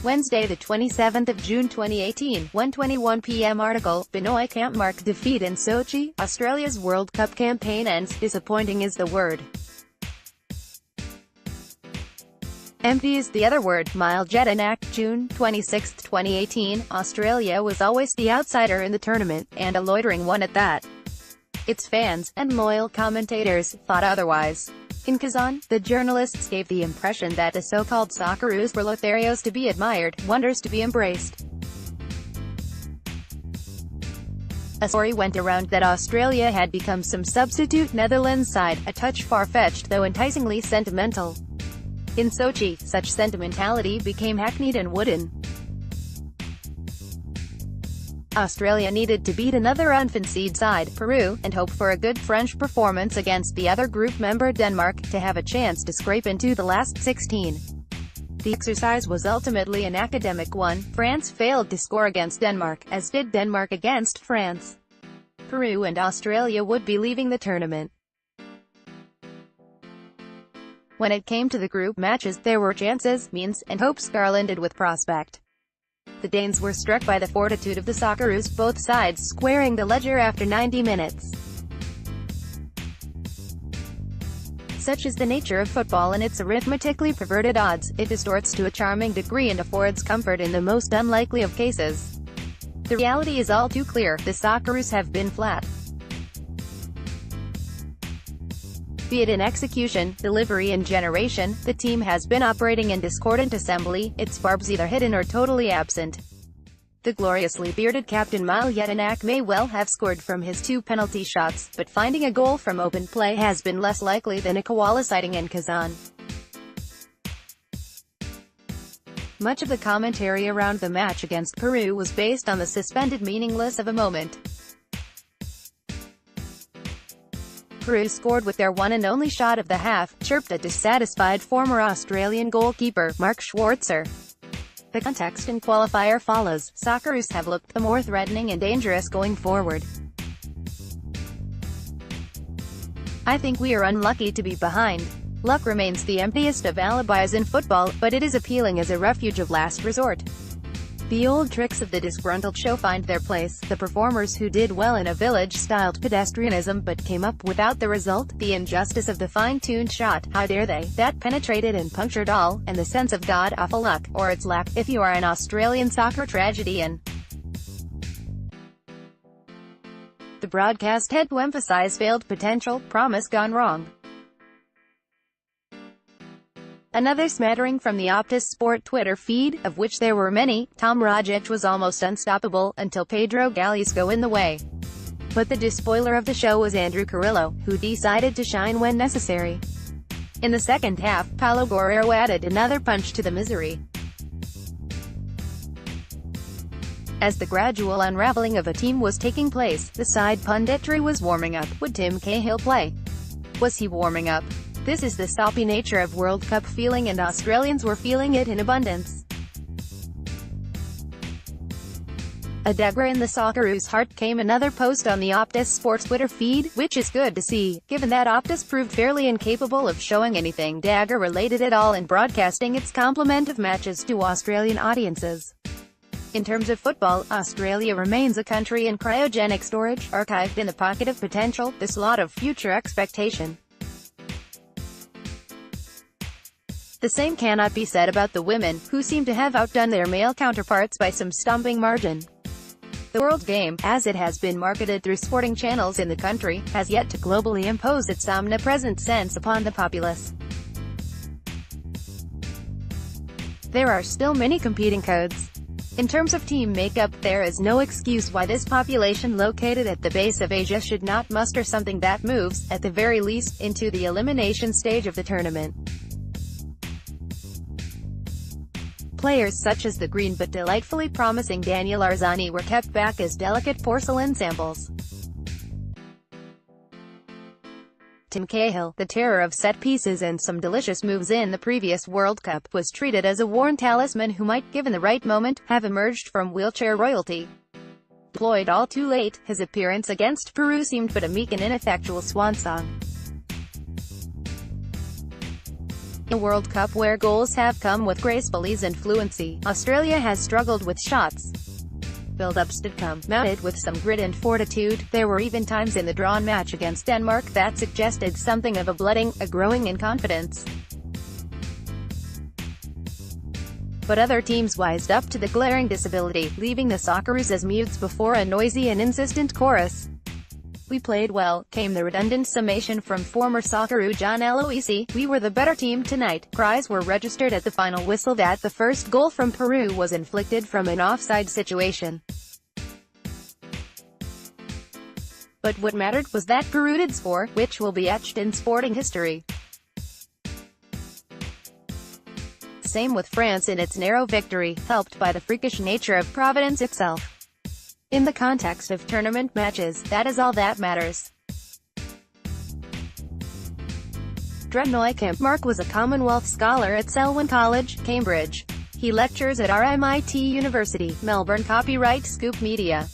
Wednesday, the 27th of June 2018, 1:21 p.m. Article, Binoy Kampmark Defeat in Sochi, Australia's World Cup campaign ends, disappointing is the word. Empty is the other word. Jedenak, June 26, 2018, Australia was always the outsider in the tournament, and a loitering one at that. Its fans, and loyal commentators, thought otherwise. In Kazan, the journalists gave the impression that the so-called Socceroos were Lotharios to be admired, wonders to be embraced. A story went around that Australia had become some substitute Netherlands side, a touch far-fetched though enticingly sentimental. In Sochi, such sentimentality became hackneyed and wooden. Australia needed to beat another unfancied side, Peru, and hope for a good French performance against the other group member Denmark, to have a chance to scrape into the last 16. The exercise was ultimately an academic one. France failed to score against Denmark, as did Denmark against France. Peru and Australia would be leaving the tournament. When it came to the group matches, there were chances, means, and hopes garlanded with prospect. The Danes were struck by the fortitude of the Socceroos, both sides squaring the ledger after 90 minutes. Such is the nature of football and its arithmetically perverted odds, it distorts to a charming degree and affords comfort in the most unlikely of cases. The reality is all too clear, the Socceroos have been flat. Be it in execution, delivery and generation, the team has been operating in discordant assembly, its barbs either hidden or totally absent. The gloriously bearded captain Jedenak may well have scored from his 2 penalty shots, but finding a goal from open play has been less likely than a koala sighting in Kazan. Much of the commentary around the match against Peru was based on the suspended meaningless of a moment. Peru scored with their one and only shot of the half, chirped a dissatisfied former Australian goalkeeper, Mark Schwarzer. The context and qualifier follows. Socceroos have looked the more threatening and dangerous going forward. I think we are unlucky to be behind. Luck remains the emptiest of alibis in football, but it is appealing as a refuge of last resort. The old tricks of the disgruntled show find their place, the performers who did well in a village-styled pedestrianism but came up without the result, the injustice of the fine-tuned shot, how dare they, that penetrated and punctured all, and the sense of god-awful luck, or its lack, if you are an Australian soccer tragedian. The broadcast had to emphasize failed potential, promise gone wrong. Another smattering from the Optus Sport Twitter feed, of which there were many. Tom Rogic was almost unstoppable, until Pedro Gallisco in the way. But the despoiler of the show was Andrew Carrillo, who decided to shine when necessary. In the second half, Paulo Guerrero added another punch to the misery. As the gradual unraveling of a team was taking place, the side punditry was warming up. Would Tim Cahill play? Was he warming up? This is the soppy nature of World Cup feeling, and Australians were feeling it in abundance. A dagger in the Socceroos' heart came another post on the Optus Sport Twitter feed, which is good to see, given that Optus proved fairly incapable of showing anything dagger-related at all in broadcasting its complement of matches to Australian audiences. In terms of football, Australia remains a country in cryogenic storage, archived in the pocket of potential, the slot of future expectation. The same cannot be said about the women, who seem to have outdone their male counterparts by some stomping margin. The world game, as it has been marketed through sporting channels in the country, has yet to globally impose its omnipresent sense upon the populace. There are still many competing codes. In terms of team makeup, there is no excuse why this population located at the base of Asia should not muster something that moves, at the very least, into the elimination stage of the tournament. Players such as the green but delightfully promising Daniel Arzani were kept back as delicate porcelain samples. Tim Cahill, the terror of set pieces and some delicious moves in the previous World Cup, was treated as a worn talisman who might, given the right moment, have emerged from wheelchair royalty. Deployed all too late, his appearance against Peru seemed but a meek and ineffectual swan song. In a World Cup where goals have come with graceful ease and fluency, Australia has struggled with shots. Build-ups did come, mounted with some grit and fortitude. There were even times in the drawn match against Denmark that suggested something of a blooding, a growing in confidence. But other teams wised up to the glaring disability, leaving the Socceroos as mutes before a noisy and insistent chorus. "We played well," came the redundant summation from former Socceroo John Aloisi. "We were the better team tonight." Cries were registered at the final whistle that the first goal from Peru was inflicted from an offside situation. But what mattered was that Peru did score, which will be etched in sporting history. Same with France in its narrow victory, helped by the freakish nature of Providence itself. In the context of tournament matches, that is all that matters. Binoy Kampmark was a Commonwealth scholar at Selwyn College, Cambridge. He lectures at RMIT University, Melbourne. Copyright Scoop Media.